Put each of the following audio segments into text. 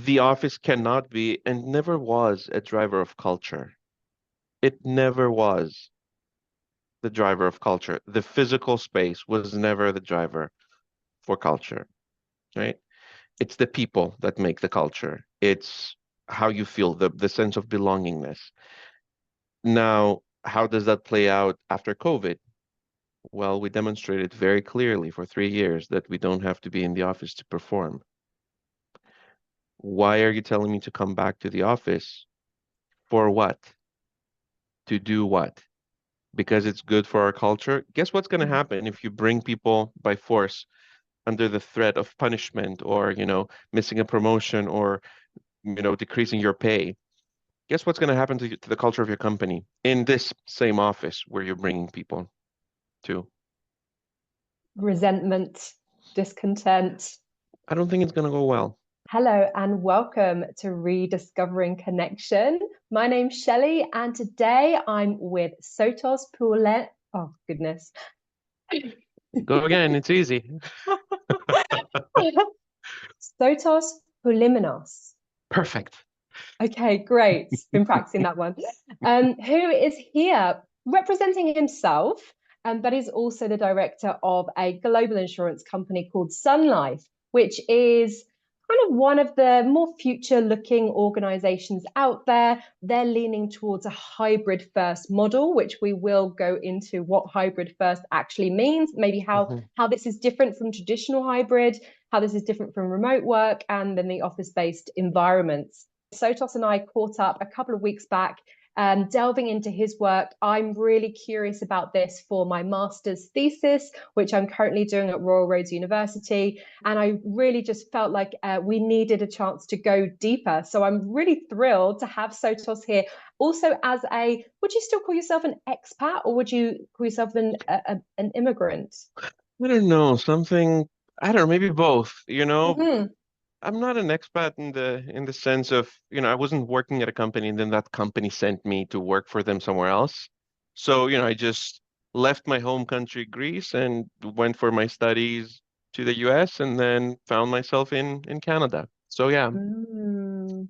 The office cannot be and never was a driver of culture. It never was the driver of culture. The physical space was never the driver for culture, right? It's the people that make the culture. It's how you feel, the sense of belongingness. Now, how does that play out after COVID? Well, we demonstrated very clearly for 3 years that we don't have to be in the office to perform. Why are you telling me to come back to the office? For what? To do what? Because it's good for our culture. Guess what's going to happen if you bring people by force under the threat of punishment or, missing a promotion or, decreasing your pay? Guess what's going to happen to the culture of your company in this same office where you're bringing people to? Resentment, discontent. I don't think it's going to go well. Hello and welcome to Rediscovering Connection. My name's Shelley and today I'm with Sotos Poulimenos. Oh, goodness. Go again, it's easy. Sotos Poulimenos. Perfect. Okay, great. Been practicing that one. Who is here representing himself, but is also the director of a global insurance company called Sun Life, which is kind of one of the more future-looking organizations out there. They're leaning towards a hybrid first model, which we will go into what hybrid first actually means, maybe how this is different from traditional hybrid, how this is different from remote work, and then the office-based environments. Sotos and I caught up a couple of weeks back, delving into his work. I'm really curious about this for my master's thesis, which I'm currently doing at Royal Roads University. And I really just felt like we needed a chance to go deeper. So I'm really thrilled to have Sotos here. Also, would you still call yourself an expat or would you call yourself an immigrant? I don't know, I don't know, maybe both, Mm-hmm. I'm not an expat in the sense of, I wasn't working at a company and then that company sent me to work for them somewhere else. So, I just left my home country, Greece, and went for my studies to the US and then found myself in Canada. So yeah. Mm.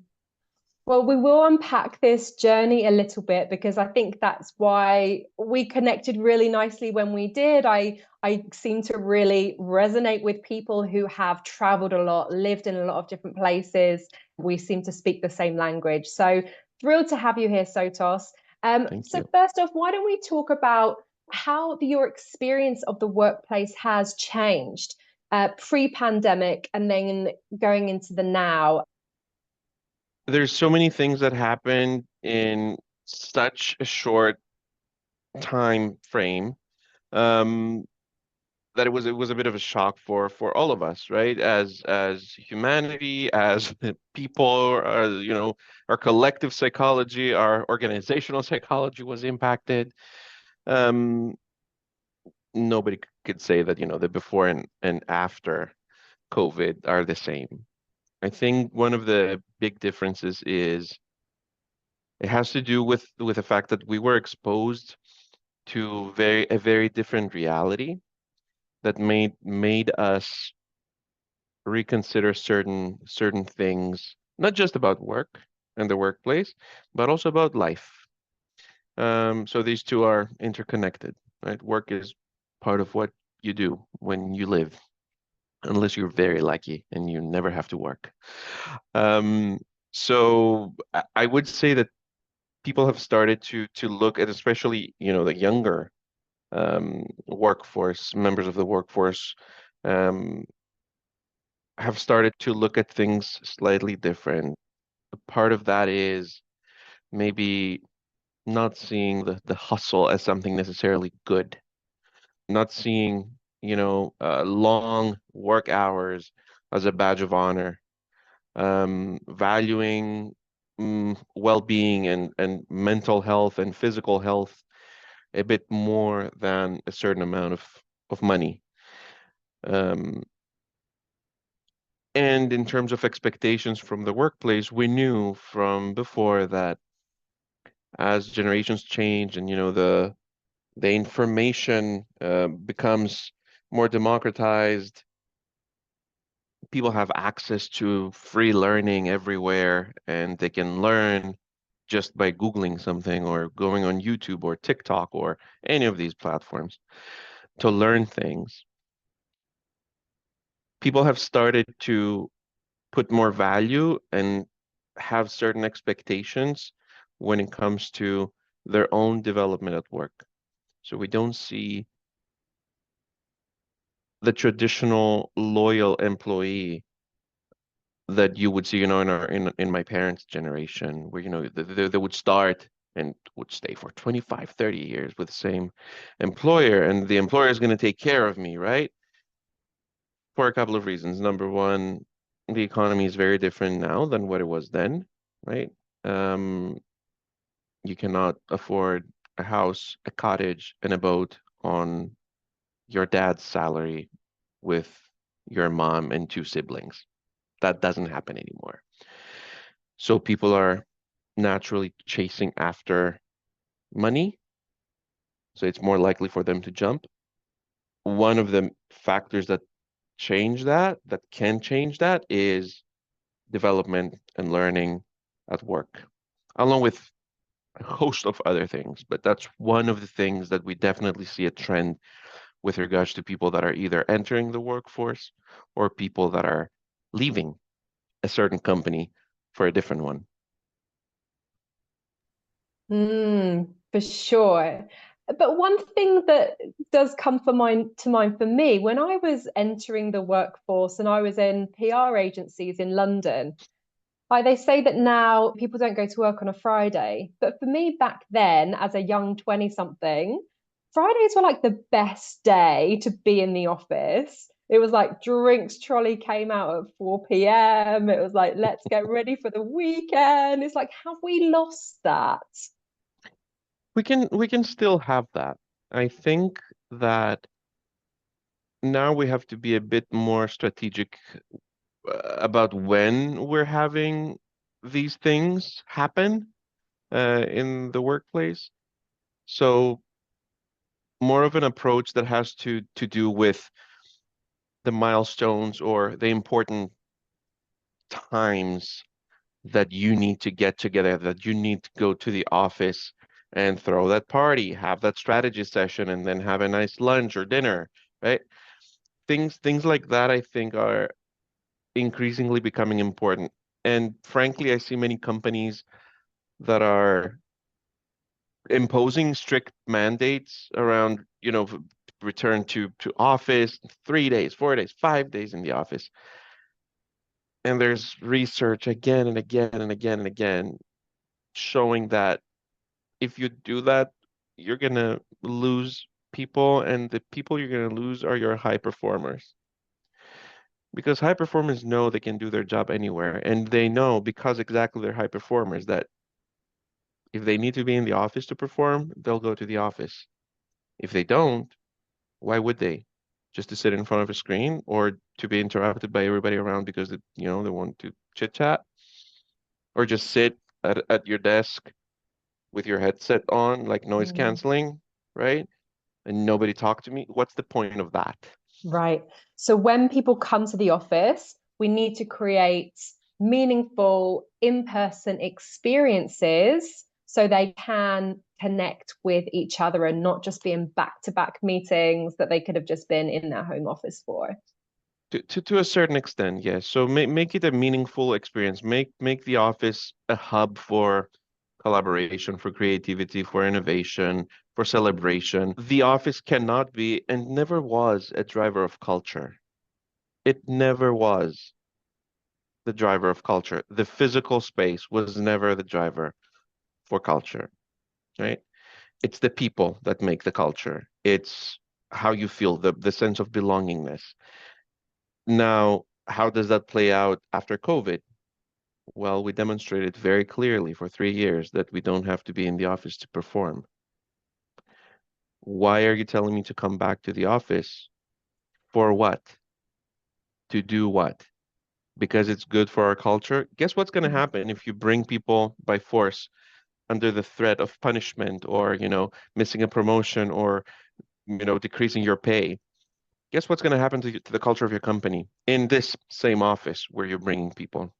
Well, we will unpack this journey a little bit because I think that's why we connected really nicely when we did. I seem to really resonate with people who have traveled a lot, lived in a lot of different places. We seem to speak the same language. So thrilled to have you here, Sotos. Thank So you. first off, why don't we talk about how your experience of the workplace has changed pre-pandemic and then going into the now? There's so many things that happened in such a short time frame. Um, that it was a bit of a shock for all of us, right? As humanity, as people, our collective psychology, our organizational psychology was impacted. Um, Nobody could say that, the before and after COVID are the same. I think one of the big differences is it has to do with the fact that we were exposed to a very different reality that made us reconsider certain things, not just about work and the workplace, but also about life. So these two are interconnected, right? Work is part of what you do when you live, unless you're very lucky and you never have to work. Um, so I would say that people have started to look at, especially, the younger workforce, members of the workforce, um, have started to look at things slightly different. Part of that is maybe not seeing the hustle as something necessarily good, not seeing, long work hours as a badge of honor, valuing well-being and mental health and physical health a bit more than a certain amount of money. Um, And in terms of expectations from the workplace, we knew from before that as generations change and the information becomes more democratized, People have access to free learning everywhere, and they can learn just by Googling something or going on YouTube or TikTok or any of these platforms to learn things. People have started to put more value and have certain expectations when it comes to their own development at work. So we don't see the traditional loyal employee that you would see, in our in my parents' generation, where they would start and would stay for 25, 30 years with the same employer, and the employer is going to take care of me, right? For a couple of reasons. Number one, the economy is very different now than what it was then, right? Um, you cannot afford a house, a cottage, and a boat on your dad's salary with your mom and two siblings. That doesn't happen anymore. So people are naturally chasing after money, so it's more likely for them to jump. One of the factors that that can change that, is development and learning at work, along with a host of other things. But that's one of the things that we definitely see a trend with regards to people that are either entering the workforce or people that are leaving a certain company for a different one. For sure. But one thing that does come to mind for me, when I was entering the workforce and I was in PR agencies in London, like they say that now people don't go to work on a Friday. But for me back then, as a young 20 something, Fridays were like the best day to be in the office. It was like drinks trolley came out at 4 p.m. It was like, let's get ready for the weekend. It's like, have we lost that? We can still have that. I think that now we have to be a bit more strategic about when we're having these things happen in the workplace. So more of an approach that has to do with the milestones or the important times that you need to get together, that you need to go to the office and throw that party, have that strategy session, and then have a nice lunch or dinner, right? Things like that, I think, are increasingly becoming important. And frankly, I see many companies that are imposing strict mandates around, return to office, 3 days, 4 days, 5 days in the office. And there's research again and again and again and again showing that if you do that, you're gonna lose people, and the people you're gonna lose are your high performers. Because high performers know they can do their job anywhere, and they know, because exactly they're high performers, that if they need to be in the office to perform, they'll go to the office. If they don't, why would they? Just to sit in front of a screen or to be interrupted by everybody around because they want to chit chat, or just sit at your desk with your headset on, like noise Mm. canceling, right? And nobody talk to me. What's the point of that? Right. So when people come to the office, we need to create meaningful in-person experiences so they can connect with each other and not just be in back-to-back meetings that they could have just been in their home office for. To a certain extent, yes. So make it a meaningful experience. Make the office a hub for collaboration, for creativity, for innovation, for celebration. The office cannot be and never was a driver of culture. It never was the driver of culture. The physical space was never the driver for culture, right? It's the people that make the culture. It's how you feel, the sense of belongingness. Now, how does that play out after COVID? Well, we demonstrated very clearly for 3 years that we don't have to be in the office to perform. Why are you telling me to come back to the office? For what? To do what? Because it's good for our culture. Guess what's going to happen if you bring people by force under the threat of punishment or, missing a promotion or, decreasing your pay? Guess what's going to happen to the culture of your company in this same office where you're bringing people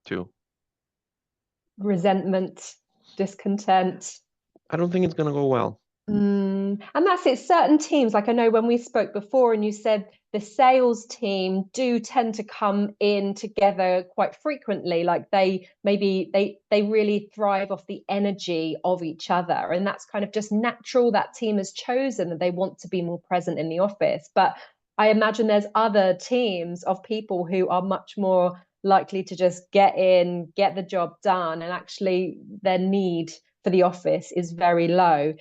to? Resentment, discontent. I don't think it's going to go well. And that's it. Certain teams, like I know when we spoke before, and you said the sales team do tend to come in together quite frequently. Like they really thrive off the energy of each other, and that's kind of just natural. That team has chosen that they want to be more present in the office. But I imagine there's other teams of people who are much more likely to just get in, get the job done, and actually their need for the office is very low.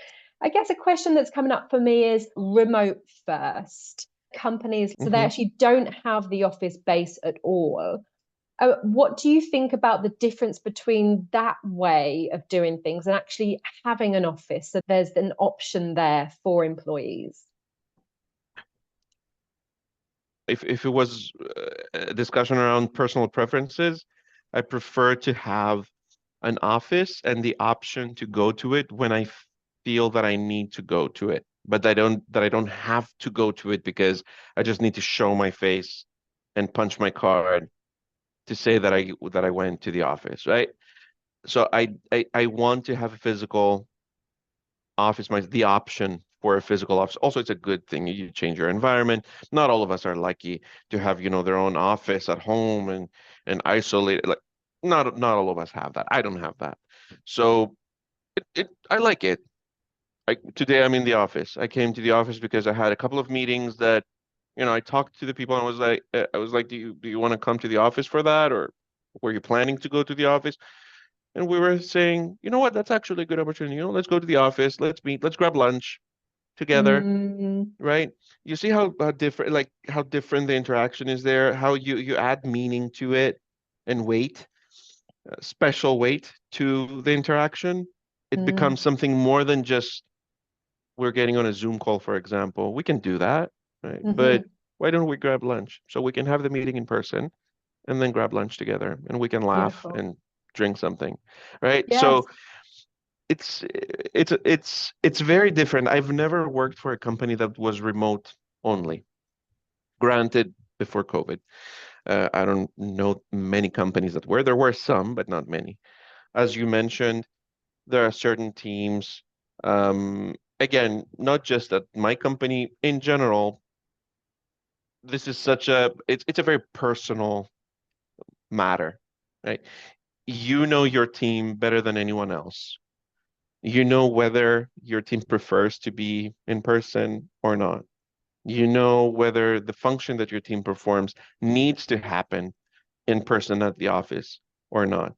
I guess a question that's coming up for me is remote first companies. So they Hmm. actually don't have the office base at all. What do you think about the difference between that way of doing things and actually having an office? So there's an option there for employees. If it was a discussion around personal preferences, I prefer to have an office and the option to go to it when I feel that I need to go to it, but I don't have to go to it because I just need to show my face and punch my card to say that I went to the office, right? So I want to have a physical office, the option for a physical office. Also, it's a good thing. You change your environment. Not all of us are lucky to have, their own office at home and isolated. Like not all of us have that. I don't have that. So I like it. Today I'm in the office. I came to the office because I had a couple of meetings that, I talked to the people and I was like, do you want to come to the office for that, or were you planning to go to the office? And we were saying, you know what, that's actually a good opportunity. Let's go to the office, let's meet, let's grab lunch together, Mm, right? You see how different the interaction is there, how you add meaning to it and weight, special weight to the interaction. It mm, becomes something more than just we're getting on a Zoom call, for example. We can do that, right? But mhm. why don't we grab lunch so we can have the meeting in person and then grab lunch together and we can laugh Beautiful. and drink something, right? Yes. So it's very different. I've never worked for a company that was remote only. Granted, before COVID, I don't know many companies that were. There were some, but not many. As you mentioned, there are certain teams. Again, not just at my company, in general, this is it's a very personal matter, right? You know your team better than anyone else. You know whether your team prefers to be in person or not. You know whether the function that your team performs needs to happen in person at the office or not.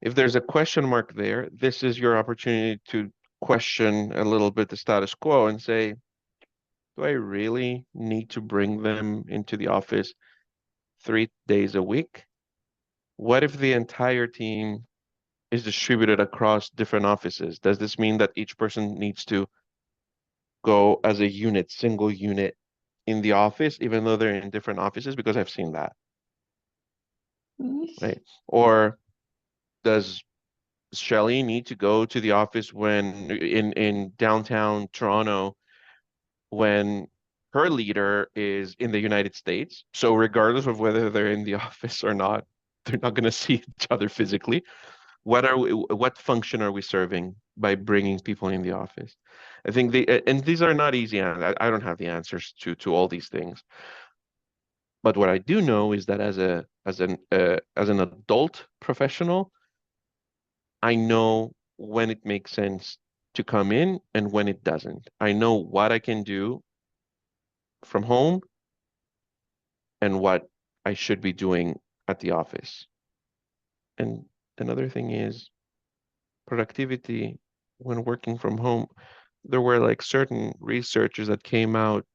If there's a question mark there, this is your opportunity to question a little bit the status quo and say, do I really need to bring them into the office 3 days a week? What if the entire team is distributed across different offices? Does this mean that each person needs to go as a unit, single unit in the office, even though they're in different offices? Because I've seen that, right? Or does Shelley need to go to the office when in downtown Toronto when her leader is in the United States? So regardless of whether they're in the office or not, they're not going to see each other physically. What function are we serving by bringing people in the office? I think and these are not easy. I don't have the answers to all these things. But what I do know is that as an adult professional, I know when it makes sense to come in and when it doesn't. I know what I can do from home and what I should be doing at the office. And another thing is productivity when working from home. There were like certain researchers that came out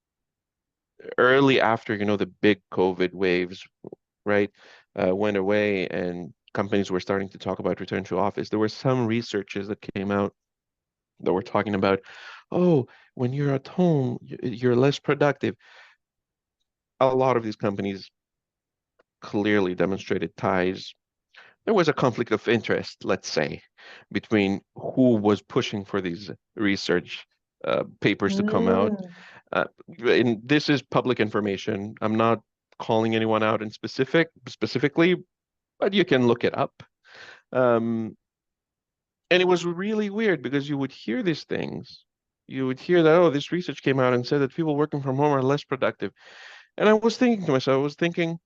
early after, the big COVID waves, right, went away and companies were starting to talk about return to office. There were some researchers that came out that were talking about, oh, when you're at home, you're less productive. A lot of these companies clearly demonstrated ties. There was a conflict of interest, let's say, between who was pushing for these research papers to come out. Mm. Uh, and this is public information. I'm not calling anyone out in specifically, but you can look it up. Um, and it was really weird because you would hear these things. You would hear that, oh, this research came out and said that people working from home are less productive. And I was thinking to myself, I was thinking,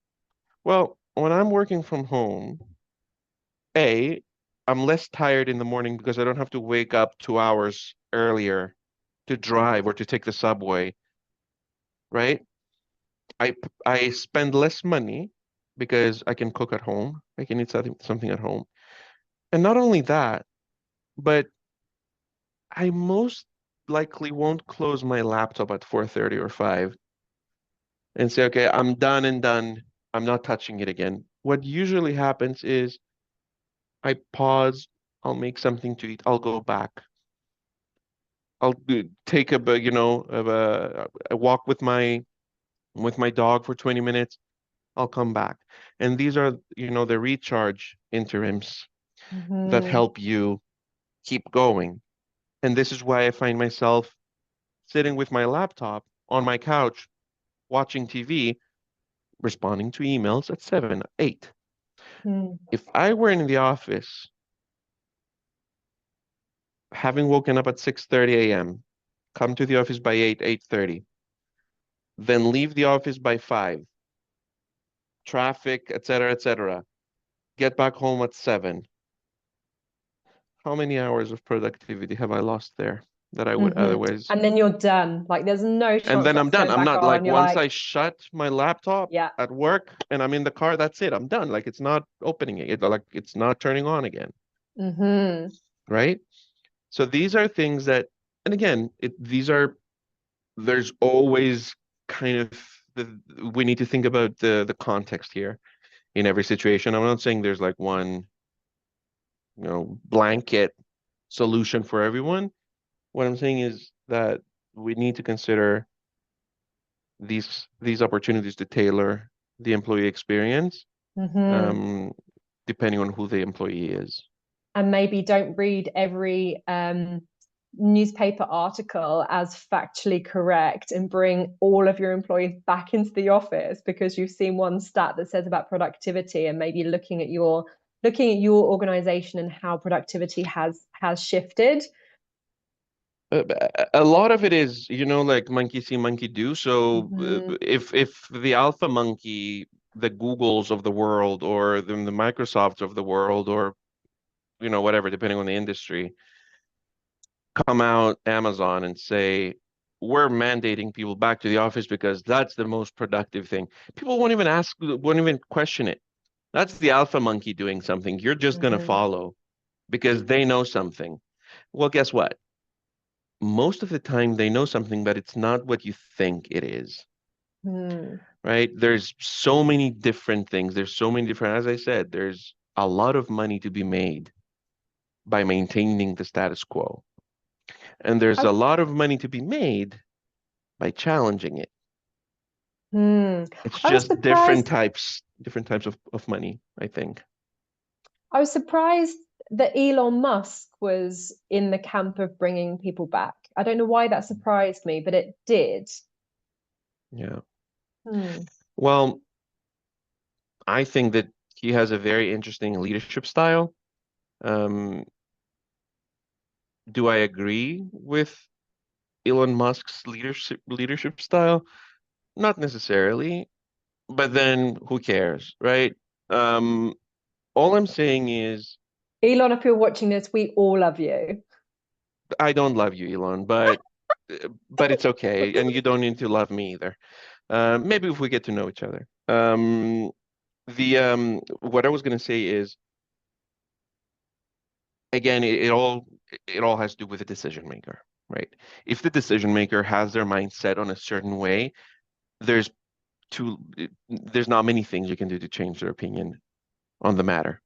well, when I'm working from home, A, I'm less tired in the morning because I don't have to wake up 2 hours earlier to drive or to take the subway, right? I spend less money because I can cook at home. I can eat something at home. And not only that, but I most likely won't close my laptop at 4:30 or 5 and say, okay, I'm done and done. I'm not touching it again. What usually happens is I pause, I'll make something to eat, I'll go back. Take a walk with my dog for 20 minutes. I'll come back. And these are, the recharge interims that Hmm. help you keep going. And this is why I find myself sitting with my laptop on my couch, watching TV, responding to emails at 7, 8. Hmm. If I were in the office, having woken up at 6:30 a.m., come to the office by 8, 8:30, then leave the office by 5, traffic, etc., get back home at 7, how many hours of productivity have I lost there that I would Hmm. otherwise? And then you're done. Like there's no And chance then for I'm that to done. go I'm back not like on. You're once like, I shut my laptop yeah. at work and I'm in the car, that's it. I'm done. Like it's not opening it. Like it's not turning on again, Hmm. right? So these are things that, and again, there's always kind of we need to think about the context here in every situation. I'm not saying there's like one, blanket solution for everyone. What I'm saying is that we need to consider these opportunities to tailor the employee experience, Hmm. um, depending on who the employee is. And maybe don't read every newspaper article as factually correct and bring all of your employees back into the office because you've seen one stat that says about productivity and maybe looking at your organization and how productivity has shifted. A lot of it is, like monkey see, monkey do. So Hmm. if the alpha monkey, the Googles of the world, or the Microsofts of the world, or whatever, depending on the industry, come out Amazon and say, we're mandating people back to the office because that's the most productive thing. People won't even question it. That's the alpha monkey doing something. You're just going to Hmm. follow because they know something. Well, guess what? Most of the time they know something, but it's not what you think it is, Hmm. right? There's so many different things. There's so many different, as I said, there's a lot of money to be made by maintaining the status quo. And there's I, a lot of money to be made by challenging it. hmm. It's I was just surprised different types of money, I think. I was surprised that Elon Musk was in the camp of bringing people back. I don't know why that surprised me, but it did. Yeah. Hmm. Well, I think that he has a very interesting leadership style. Um, do I agree with Elon Musk's leadership style? Not necessarily, but then who cares, right? Um, all I'm saying is Elon, if you're watching this, we all love you. I don't love you, Elon, but it's okay, and you don't need to love me either. Maybe if we get to know each other. The what I was gonna say is again, it all has to do with the decision maker, right? If the decision maker has their mind set on a certain way, there's too there's not many things you can do to change their opinion on the matter.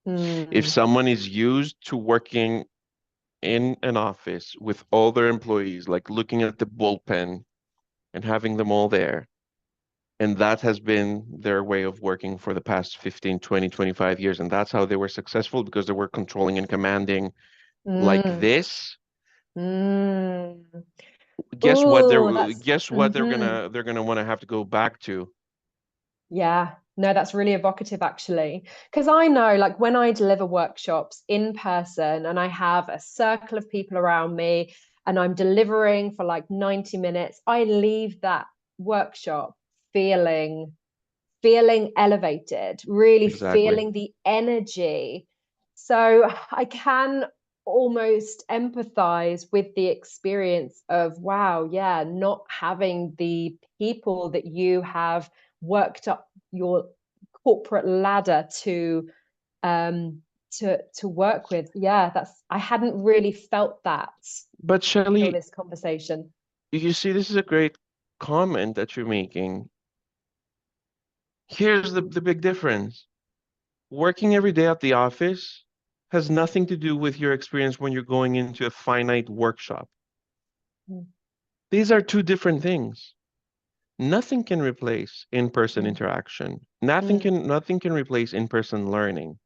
If Hmm. someone is used to working in an office with all their employees, like looking at the bullpen and having them all there, and that has been their way of working for the past 15, 20, 25 years, and that's how they were successful because they were controlling and commanding like Hmm. this. Hmm. Oh, that's guess what they're gonna want to have to go back to. yeah. No, that's really evocative actually. Because I know, like, when I deliver workshops in person and I have a circle of people around me and I'm delivering for like 90 minutes, I leave that workshop feeling elevated, really Exactly. feeling the energy. So I can almost empathize with the experience of, wow, yeah, not having the people that you have worked up your corporate ladder um to work with. Yeah, that's I hadn't really felt that But until Shelley, this conversation. you see, this is a great comment that you're making. Here's the big difference. Working every day at the office has nothing to do with your experience when you're going into a finite workshop. Mm, These are two different things. Nothing can replace in-person mm, interaction. mm. Nothing can replace in-person learning.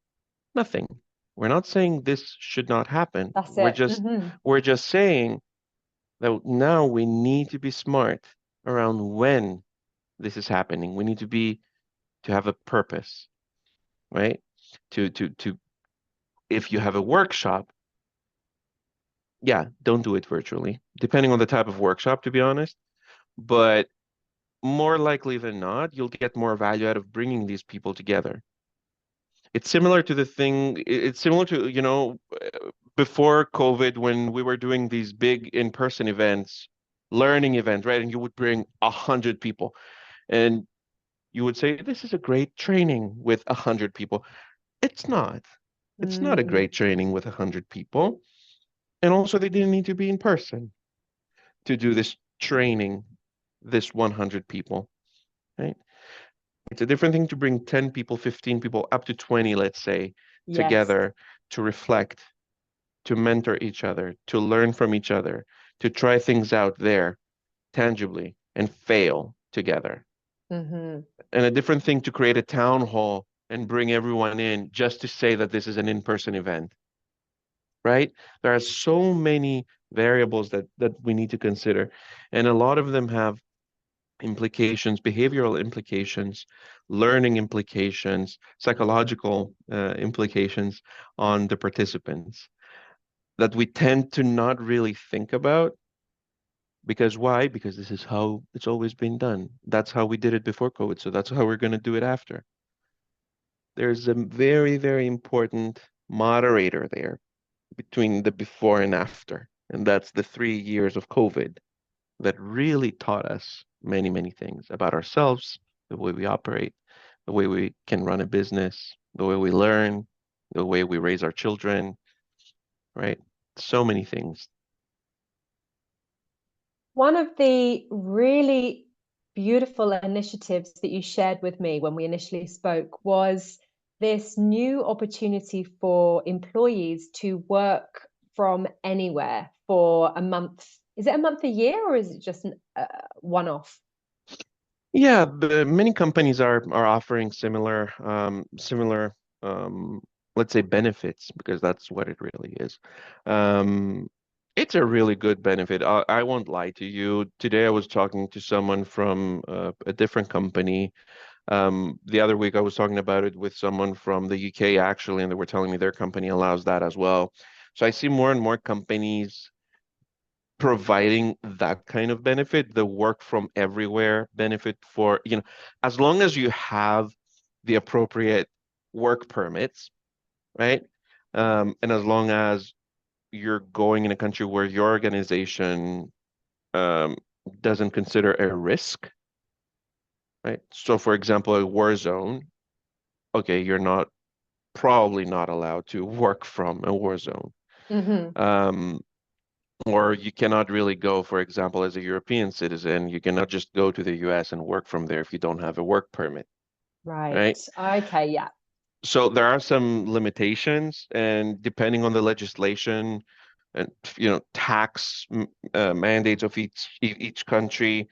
Nothing. We're not saying this should not happen. That's it. We're just saying that now we need to be smart around when this is happening. We need to have a purpose, right? To if you have a workshop, yeah, don't do it virtually, depending on the type of workshop, to be honest. But more likely than not, you'll get more value out of bringing these people together. It's similar to the thing, it's similar to, before COVID when we were doing these big in-person events, learning events, right? And you would bring 100 people and you would say, this is a great training with 100 people. It's not. It's not a Mm. great training with 100 people. And also they didn't need to be in person to do this training, this 100 people, right? It's a different thing to bring 10 people, 15 people, up to 20, let's say, Yes. together to reflect, to mentor each other, to learn from each other, to try things out there tangibly and fail together. Hmm. And a different thing to create a town hall and bring everyone in just to say that this is an in-person event, right? There are so many variables that we need to consider, and a lot of them have implications, behavioral implications, learning implications, psychological implications on the participants that we tend to not really think about. Because why? Because this is how it's always been done. That's how we did it before COVID. So that's how we're going to do it after. There's a very, very important moderator there between the before and after. And that's the 3 years of COVID that really taught us many, many things about ourselves, the way we operate, the way we can run a business, the way we learn, the way we raise our children, right? So many things. One of the really beautiful initiatives that you shared with me when we initially spoke was this new opportunity for employees to work from anywhere for a month. Is it a month a year or is it just one off? Yeah, many companies are offering similar um, let's say benefits because that's what it really is. Um, it's a really good benefit. I won't lie to you. Today I was talking to someone from a different company. The other week I was talking about it with someone from the UK actually, and they were telling me their company allows that as well. So I see more and more companies providing that kind of benefit, the work from everywhere benefit for, as long as you have the appropriate work permits, right? And as long as you're going in a country where your organization um, doesn't consider a risk, right? So, for example, a war zone, okay, you're not probably not allowed to work from a war zone. Hmm. Um, Or you cannot really go, for example, as a European citizen, you cannot just go to the US and work from there if you don't have a work permit, Right. right? Okay. Yeah. So there are some limitations, and depending on the legislation and tax mandates of each country,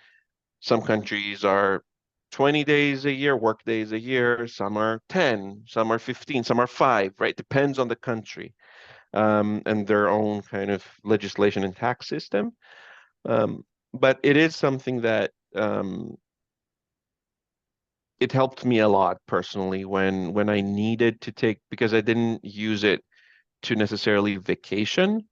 some countries are 20 days a year, work days a year, some are 10, some are 15, some are 5, right? Depends on the country and their own kind of legislation and tax system. Um, but it is something that it helped me a lot personally when I needed to take because I didn't use it to necessarily vacation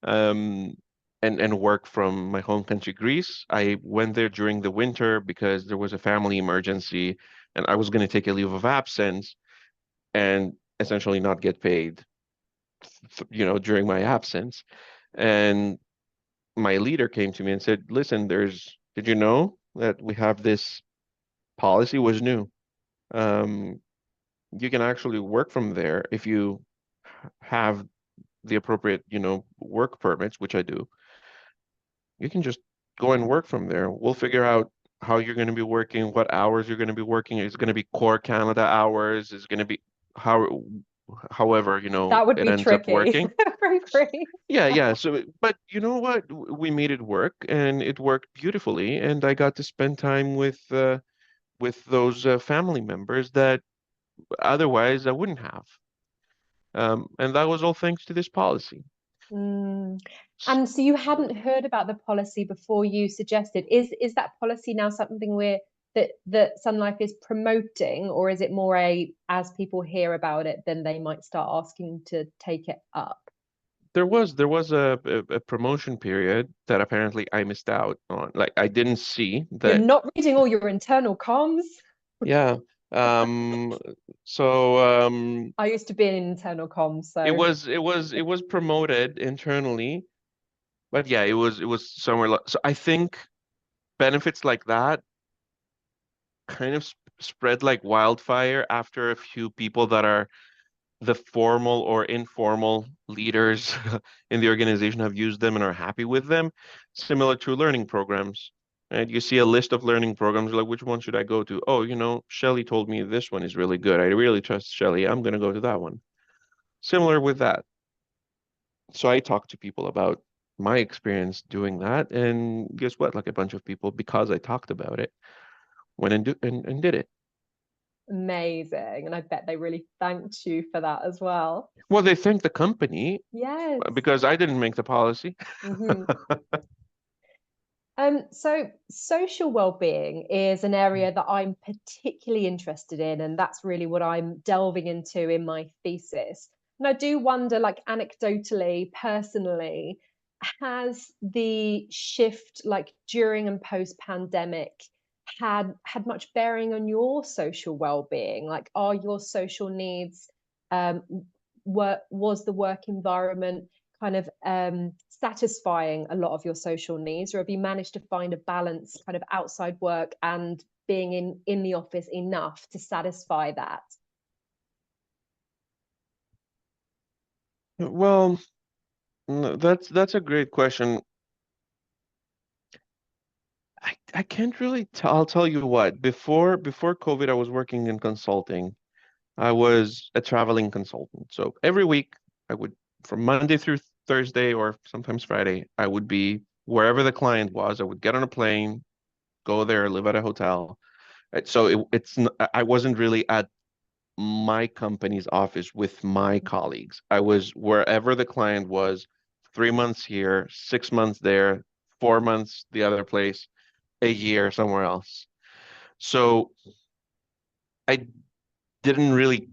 um, and work from my home country, Greece. I went there during the winter because there was a family emergency and I was going to take a leave of absence and essentially not get paid, during my absence. And my leader came to me and said, "Listen, did you know that we have this policy was new? Um, you can actually work from there if you have the appropriate, work permits, which I do. You can just go and work from there. We'll figure out how you're going to be working, what hours you're going to be working. It's going to be core Canada hours. It's going to be how, however, That would it be ends up tricky working. for free. Yeah, yeah. So, but you know what? We made it work, and it worked beautifully. And I got to spend time with those family members that otherwise I wouldn't have. And that was all thanks to this policy. Mm. And so you hadn't heard about the policy before you suggested. Is that policy now something that Sun Life is promoting, or is it more a as people hear about it, then they might start asking to take it up? There was a promotion period that apparently I missed out on. Like I didn't see You're that. not reading all your internal comms. Yeah. Um, so I used to be in internal comms, it so was it was it was promoted internally, but yeah, it was somewhere. So I think benefits like that kind of spread like wildfire after a few people that are the formal or informal leaders in the organization have used them and are happy with them, similar to learning programs. And you see a list of learning programs, like which one should I go to? Oh, Shelley told me this one is really good. I really trust Shelley. I'm going to go to that one. Similar with that. So I talked to people about my experience doing that, and guess what? Like a bunch of people, because I talked about it, went and did it. amazing. And I bet they really thanked you for that as well. Well, they thanked the company Yes. because I didn't make the policy. Hmm. So social well-being is an area that I'm particularly interested in, and that's really what I'm delving into in my thesis. And I do wonder, like anecdotally, personally, has the shift, like during and post-pandemic, had much bearing on your social well-being? Like, are your social needs, um, was the work environment kind of satisfying a lot of your social needs, or have you managed to find a balance kind of outside work and being in the office enough to satisfy that? Well, no, that's a great question. I can't really tell. I'll tell you what. Before COVID, I was working in consulting. I was a traveling consultant. So every week, I would from Monday through Thursday or sometimes Friday, I would be wherever the client was. I would get on a plane, go there, live at a hotel. So I wasn't really at my company's office with my colleagues. I was wherever the client was, 3 months here, 6 months there, 4 months the other place, a year somewhere else. So I didn't really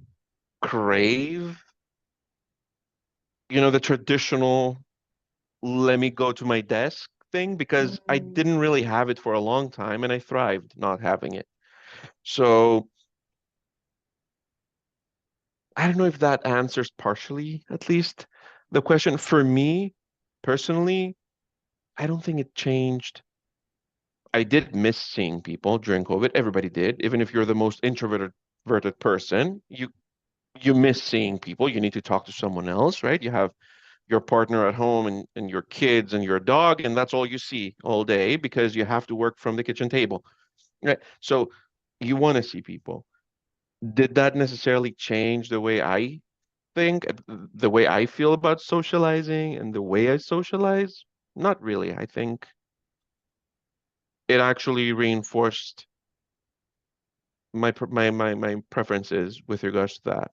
crave, the traditional let me go to my desk thing because I Mm. didn't really have it for a long time and I thrived not having it. So I don't know if that answers partially, at least, the question. For me personally, I don't think it changed. I did miss seeing people during COVID. Everybody did. Even if you're the most introverted person, you miss seeing people. You need to talk to someone else, right? You have your partner at home and your kids and your dog, and that's all you see all day because you have to work from the kitchen table, right? So you want to see people. Did that necessarily change the way I think, the way I feel about socializing and the way I socialize? Not really. I think it actually reinforced my preferences with regards to that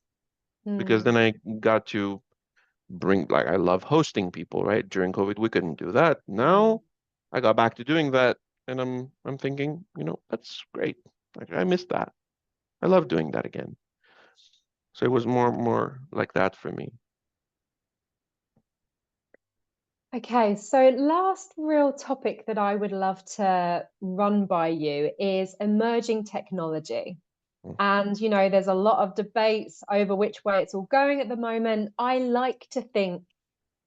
because Mm. then I got to bring like I love hosting people, right? During COVID, we couldn't do that. Mm. Now I got back to doing that, and I'm thinking, that's great. Like I missed that. I love doing that again. So it was more like that for me. Okay, so last real topic that I would love to run by you is emerging technology. Mm, And, there's a lot of debates over which way it's all going at the moment. I like to think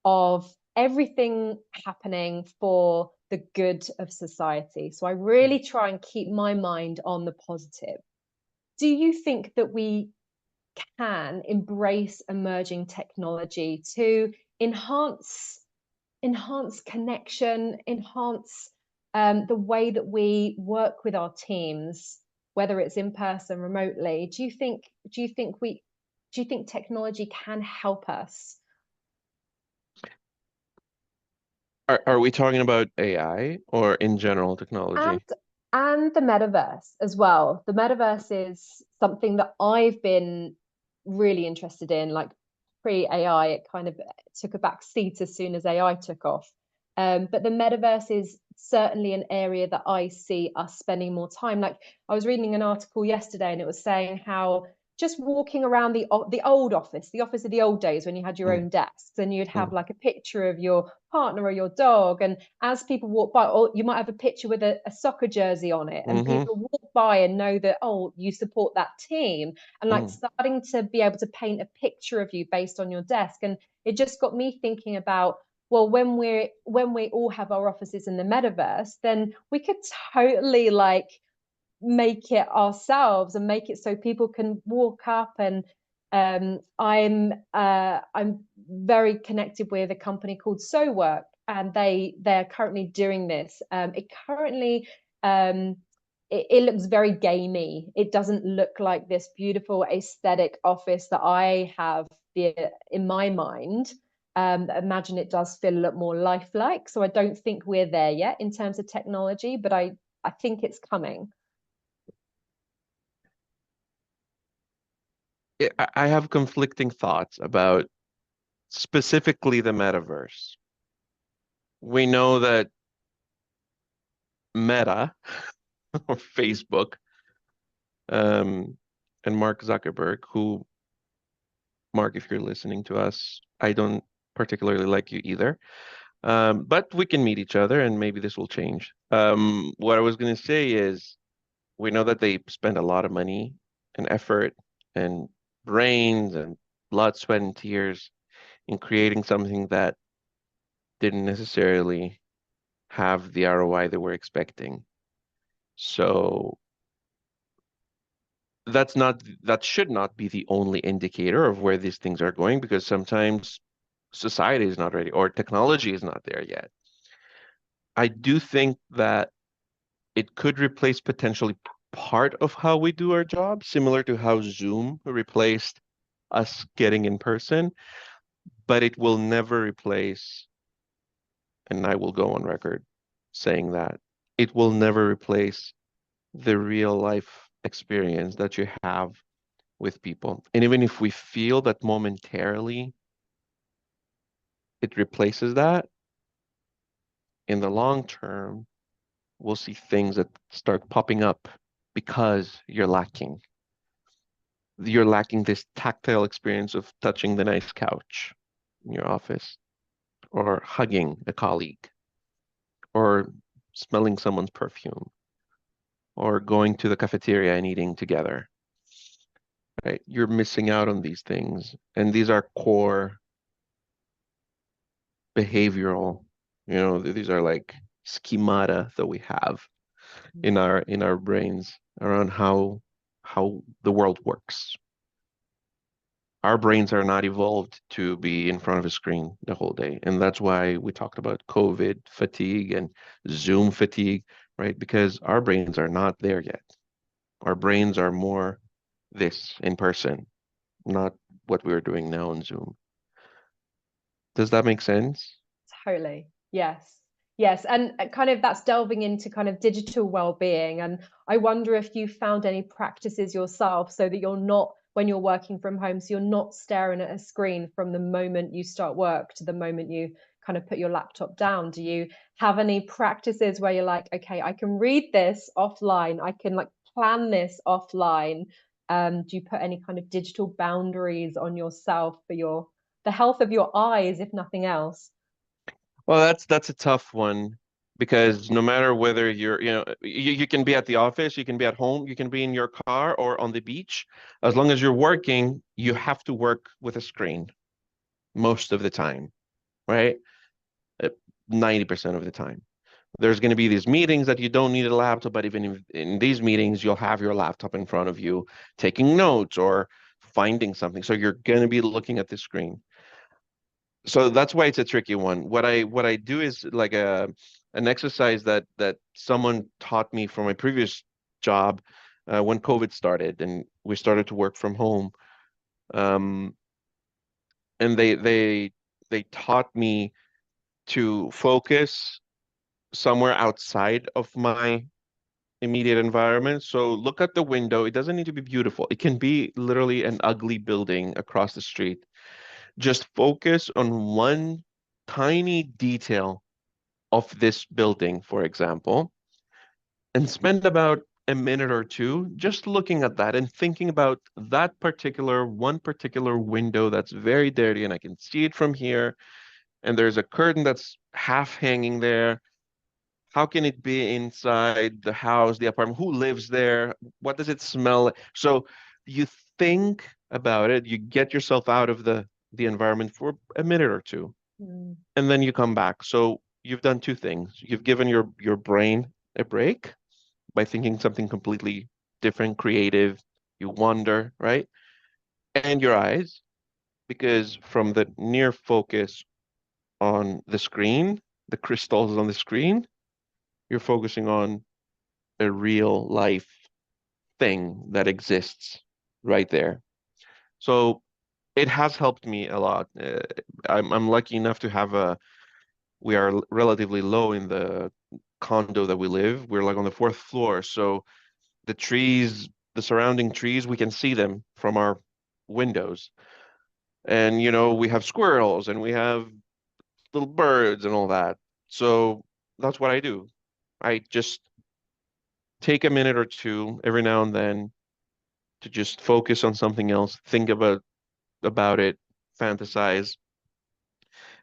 of everything happening for the good of society. So I really try and keep my mind on the positive. Do you think that we can embrace emerging technology to enhance connection, enhance the way that we work with our teams, whether it's in person, remotely? Do you think technology can help us? Are we talking about AI or in general And technology? the metaverse as well. The metaverse is something that I've been really interested in. Like pre-AI, it kind of took a back seat as soon as AI took off. But the metaverse is certainly an area that I see us spending more time. Like I was reading an article yesterday, and it was saying how just walking around the old office, the office of the old days when you had your Mm, own desks, and you'd have mm, like a picture of your partner or your dog, and as people walk by, or you might have a picture with a soccer jersey on it, and mm-hmm, people walk by and know that, oh, you support that team, and like mm. starting to be able to paint a picture of you based on your desk. And it just got me thinking about, well, when we all have our offices in the metaverse, then we could totally like make it ourselves and make it so people can walk up. And I'm very connected with a company called So Work, and they're currently doing this. It looks very gamey. It doesn't look like this beautiful aesthetic office that I have in my mind. Imagine it does feel a lot more lifelike. So I don't think we're there yet in terms of technology, but I think it's coming. I have conflicting thoughts about specifically the metaverse. We know that Meta or Facebook, um, and Mark Zuckerberg, who, Mark, if you're listening to us, I don't particularly like you either. But we can meet each other and maybe this will change. What I was going to say is we know that they spend a lot of money and effort and brains and blood, sweat, and tears in creating something that didn't necessarily have the ROI they were expecting. So that should not be the only indicator of where these things are going because sometimes society is not ready or technology is not there yet. I do think that it could replace potentially part of how we do our job, similar to how Zoom replaced us getting in person, but it will never replace, and I will go on record saying that it will never replace the real life experience that you have with people. And even if we feel that momentarily it replaces that, in the long term, we'll see things that start popping up because you're lacking this tactile experience of touching the nice couch in your office or hugging a colleague or smelling someone's perfume or going to the cafeteria and eating together, right? You're missing out on these things. And these are core behavioral, these are like schemata that we have in our brains around how the world works. Our brains are not evolved to be in front of a screen the whole day. And that's why we talked about COVID fatigue and Zoom fatigue, right? Because our brains are not there yet. Our brains are more this in person, not what we're doing now on Zoom. Does that make sense? Totally. Yes. Yes. And kind of that's delving into kind of digital well-being. And I wonder if you found any practices yourself so that you're not, when you're working from home, so you're not staring at a screen from the moment you start work to the moment you kind of put your laptop down? Do you have any practices where you're like, okay, I can read this offline, I can like plan this offline? Do you put any kind of digital boundaries on yourself for the health of your eyes, if nothing else? Well, that's a tough one because no matter whether you're, you can be at the office, you can be at home, you can be in your car or on the beach. As long as you're working, you have to work with a screen most of the time, right? Uh, 90% of the time. There's going to be these meetings that you don't need a laptop, but even in these meetings, you'll have your laptop in front of you taking notes or finding something. So you're going to be looking at the screen. So that's why it's a tricky one. What I do is like an exercise that someone taught me from my previous job when COVID started and we started to work from home. Um, and they taught me to focus somewhere outside of my immediate environment. So look at the window. It doesn't need to be beautiful. It can be literally an ugly building across the street. Just focus on one tiny detail of this building, for example, and spend about a minute or two just looking at that and thinking about that particular one particular window that's very dirty and I can see it from here. And there's a curtain that's half hanging there. How can it be inside the house, the apartment? Who lives there? What does it smell like? So you think about it, you get yourself out of the environment for a minute or two, Mm. and then you come back. So you've done two things. You've given your brain a break by thinking something completely different, creative. You wonder, right? And your eyes, because from the near focus on the screen, the crystals on the screen, you're focusing on a real life thing that exists right there. So it has helped me a lot. I'm lucky enough to have we are relatively low in the condo that we live. We're like on the fourth floor. So the trees, the surrounding trees, we can see them from our windows. And, we have squirrels and we have little birds and all that. So that's what I do. I just take a minute or two every now and then to just focus on something else, think about it, fantasize.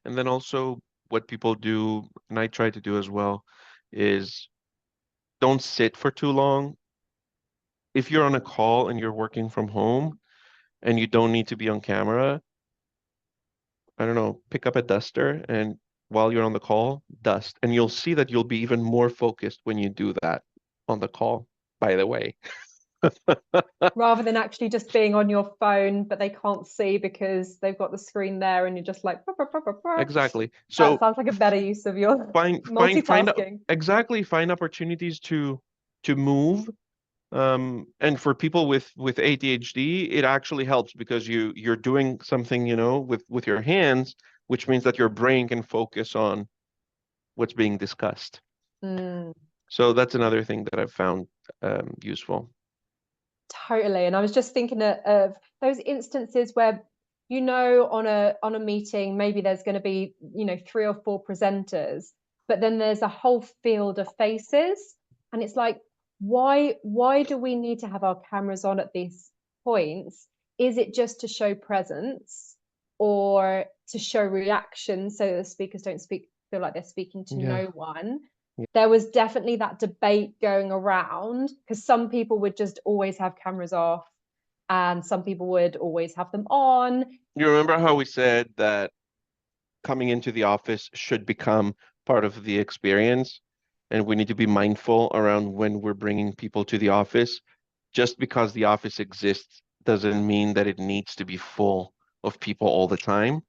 And then also what people do, and I try to do as well, is don't sit for too long. If you're on a call and you're working from home and you don't need to be on camera, I don't know, pick up a duster and while you're on the call, dust. And you'll see that you'll be even more focused when you do that on the call, by the way. Rather than actually just being on your phone, but they can't see because they've got the screen there and you're just like, "Bah, bah, bah, bah, bah." Exactly. That So sounds like a better use of your find out multitasking. exactly find opportunities to move. And for people with ADHD, it actually helps because you're doing something, with your hands, which means that your brain can focus on what's being discussed. Mm. So that's another thing that I've found useful. Totally. And I was just thinking of those instances where, on a meeting, maybe there's going to be, three or four presenters, but then there's a whole field of faces. And it's like, why do we need to have our cameras on at these points? Is it just to show presence or to show reaction so the speakers don't feel like they're speaking to Yeah. no one? Yeah. There was definitely that debate going around because some people would just always have cameras off and some people would always have them on. You remember how we said that coming into the office should become part of the experience, and we need to be mindful around when we're bringing people to the office. Just because the office exists doesn't mean that it needs to be full of people all the time.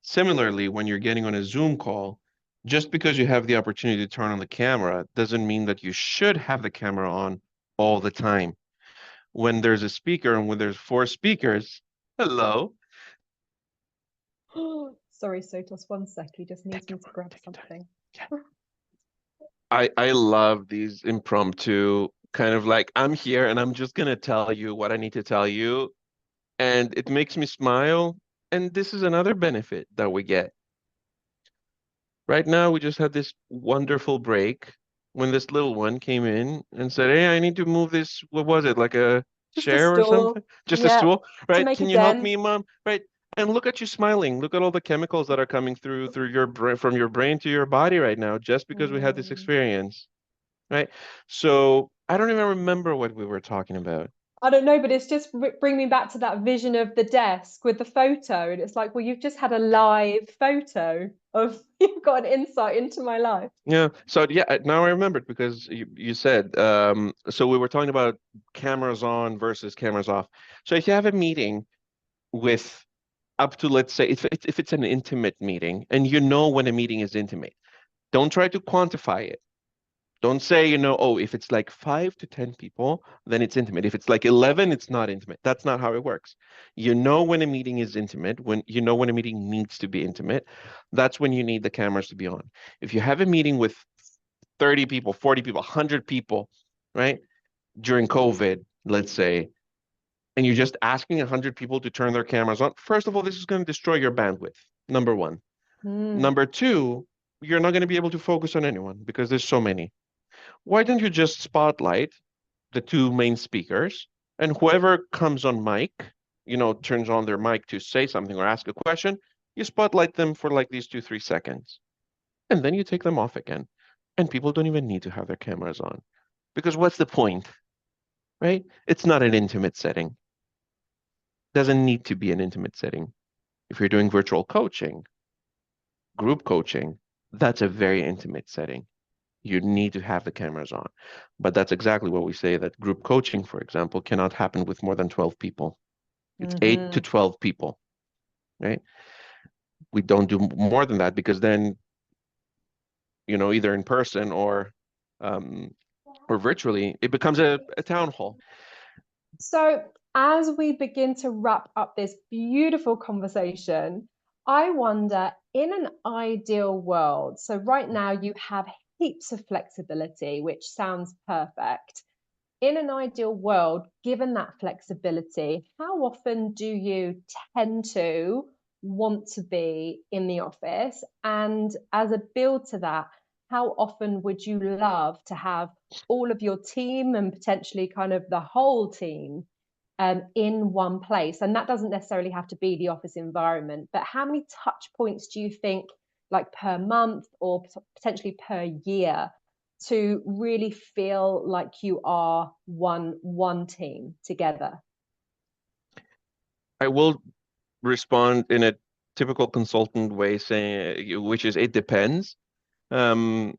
Similarly, when you're getting on a Zoom call, just because you have the opportunity to turn on the camera doesn't mean that you should have the camera on all the time. When there's a speaker and when there's four speakers, hello. Sorry, Sotos, one sec. He just needs Take me your to time, grab take your time. something. Yeah. I love these impromptu kind of like I'm here and I'm just gonna tell you what I need to tell you, and it makes me smile. And this is another benefit that we get. Right now, we just had this wonderful break when this little one came in and said, "Hey, I need to move this. What was it? Like a Just a chair or stool. something? Just a Yeah, stool, to right? make a Can you help dent. me, mom? Right?" And look at you smiling. Look at all the chemicals that are coming through your brain, from your brain to your body right now, just because we had this Mm. experience, right? So I don't even remember what we were talking about. I don't know, but it's just bring me back to that vision of the desk with the photo. And it's like, well, you've just had a live photo of, you've got an insight into my life. Yeah. So yeah, now I remembered because you said so we were talking about cameras on versus cameras off. So if you have a meeting with up to, let's say, if it's an intimate meeting and you know when a meeting is intimate, don't try to quantify it. Don't say, oh, if it's like 5 to 10 people, then it's intimate. If it's like 11, it's not intimate. That's not how it works. You know when a meeting is intimate, when you know when a meeting needs to be intimate, that's when you need the cameras to be on. If you have a meeting with 30 people, 40 people, 100 people, right? During COVID, let's say, and you're just asking 100 people to turn their cameras on, first of all, this is going to destroy your bandwidth, number one. Mm. Number two, you're not going to be able to focus on anyone because there's so many. Why don't you just spotlight the two main speakers and whoever comes on mic, turns on their mic to say something or ask a question, you spotlight them for like these 2, 3 seconds. And then you take them off again. And people don't even need to have their cameras on. Because what's the point, right? It's not an intimate setting. Doesn't need to be an intimate setting. If you're doing virtual coaching, group coaching, that's a very intimate setting. You need to have the cameras on. But that's exactly what we say that group coaching, for example, cannot happen with more than 12 people. It's 8 to Hmm. 12 people, right? We don't do more than that because then, either in person um, or virtually, it becomes a town hall. So, as we begin to wrap up this beautiful conversation, I wonder in an ideal world, so right now you have heaps of flexibility, which sounds perfect. In an ideal world, given that flexibility, how often do you tend to want to be in the office? And as a build to that, how often would you love to have all of your team and potentially kind of the whole team in one place? And that doesn't necessarily have to be the office environment, but how many touch points do you think, like per month or potentially per year, to really feel like you are one team together? I will respond in a typical consultant way, saying, which is it depends. Um,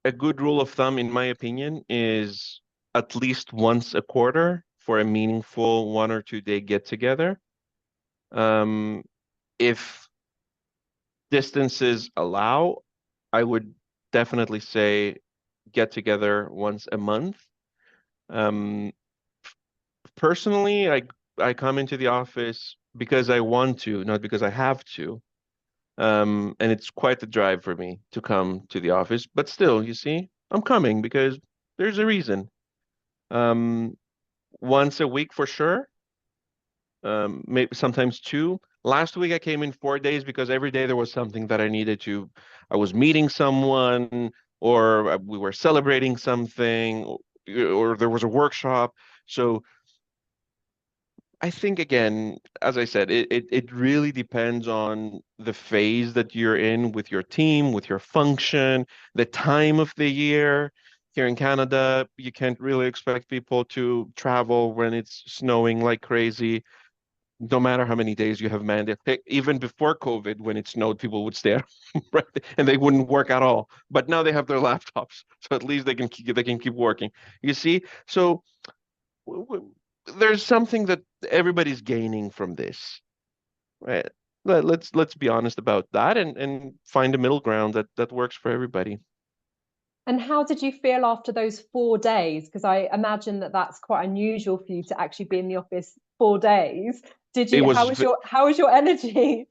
a good rule of thumb, in my opinion, is at least once a quarter for a meaningful 1 or 2 day get together. Um, if distances allow, I would definitely say get together once a month. Um, Personally, I come into the office because I want to, not because I have to. And it's quite the drive for me to come to the office. But still, you see, I'm coming because there's a reason. Um, Once a week for sure. Maybe sometimes two. Last week I came in 4 days because every day there was something that I needed to. I was meeting someone, or we were celebrating something, or there was a workshop. So I think again, as I said, it really depends on the phase that you're in with your team, with your function, the time of the year. Here in Canada, you can't really expect people to travel when it's snowing like crazy. No matter how many days you have mandate, even before COVID, when it snowed, people would stay at home, right? And they wouldn't work at all. But now they have their laptops, so at least they can keep working. You see? So there's something that everybody's gaining from this, right? Let's be honest about that and find a middle ground that works for everybody. And how did you feel after those 4 days? Because I imagine that that's quite unusual for you to actually be in the office 4 days. Did It you? was How was your energy?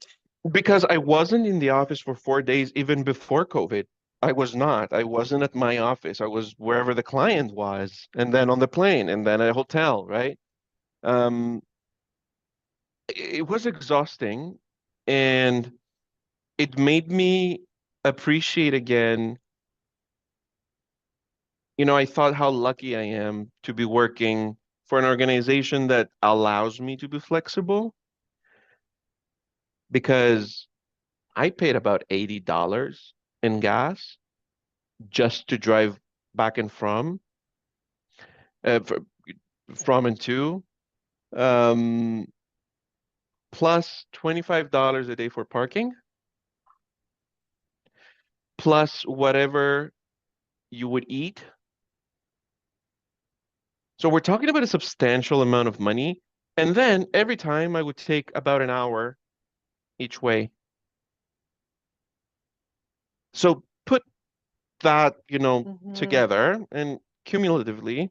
because I wasn't in the office for 4 days even before COVID. I was not. I wasn't at my office. I was wherever the client was, and then on the plane, and then at a hotel, right? Um, it was exhausting, and it made me appreciate again, I thought how lucky I am to be working for an organization that allows me to be flexible because I paid about $80 in gas just to drive back and uh, fr- from and to, um, plus $25 a day for parking, plus whatever you would eat. So we're talking about a substantial amount of money. And then every time I would take about an hour each way. So put that, Mhm. together and cumulatively,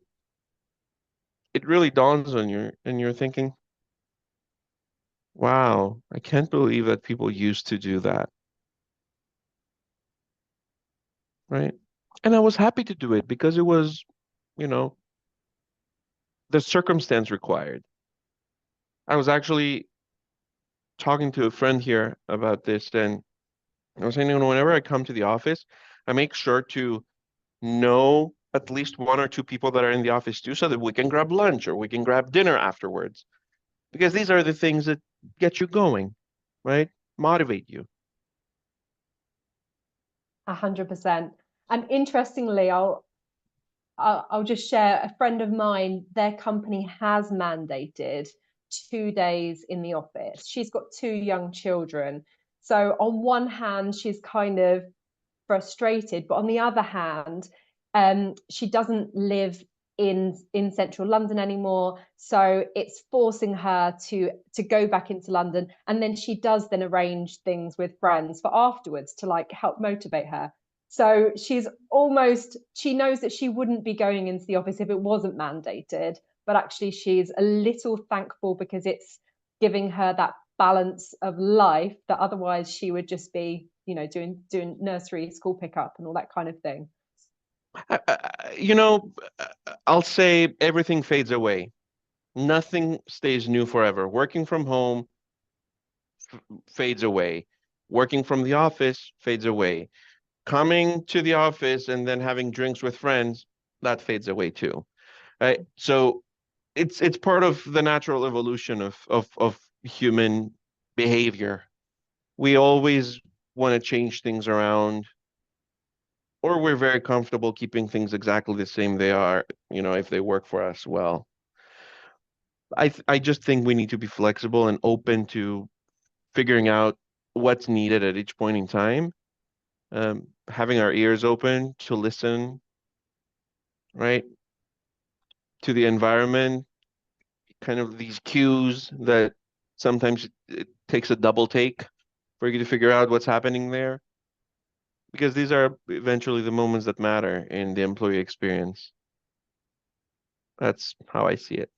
it really dawns on you and you're thinking, wow, I can't believe that people used to do that, right? And I was happy to do it because it was, you know, the circumstance required. I was actually talking to a friend here about this, and I was saying, whenever I come to the office, I make sure to know at least one or two people that are in the office too, so that we can grab lunch or we can grab dinner afterwards. Because these are the things that get you going, right? Motivate you. 100%. And interestingly, I'll just share a friend of mine, their company has mandated 2 days in the office. She's got two young children. So on one hand, she's kind of frustrated, but on the other hand, she doesn't live in central London anymore, so it's forcing her to go back into London, and then she does then arrange things with friends for afterwards to like help motivate her. So she knows that she wouldn't be going into the office if it wasn't mandated, but actually she's a little thankful because it's giving her that balance of life that otherwise she would just be, doing nursery, school pickup, and all that kind of thing. I, you know, I'll say everything fades away. Nothing stays new forever. Working from home fades away. Working from the office fades away. Coming to the office and then having drinks with friends, that fades away too. Right? So it's part of the natural evolution of human behavior. We always want to change things around, or we're very comfortable keeping things exactly the same they are, if they work for us well. I just think we need to be flexible and open to figuring out what's needed at each point in time. Having our ears open to listen, right, to the environment, kind of these cues that sometimes it takes a double take for you to figure out what's happening there, because these are eventually the moments that matter in the employee experience. That's how I see it.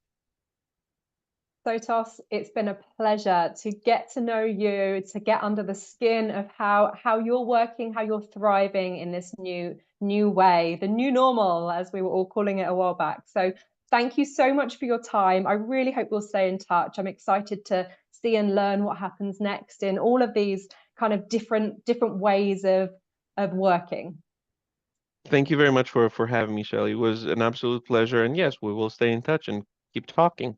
Sotos, it's been a pleasure to get to know you, to get under the skin of how you're working, how you're thriving in this new way, the new normal, as we were all calling it a while back. So thank you so much for your time. I really hope we'll stay in touch. I'm excited to see and learn what happens next in all of these kind of different ways of working. Thank you very much for having me, Shelley. It was an absolute pleasure. And yes, we will stay in touch and keep talking.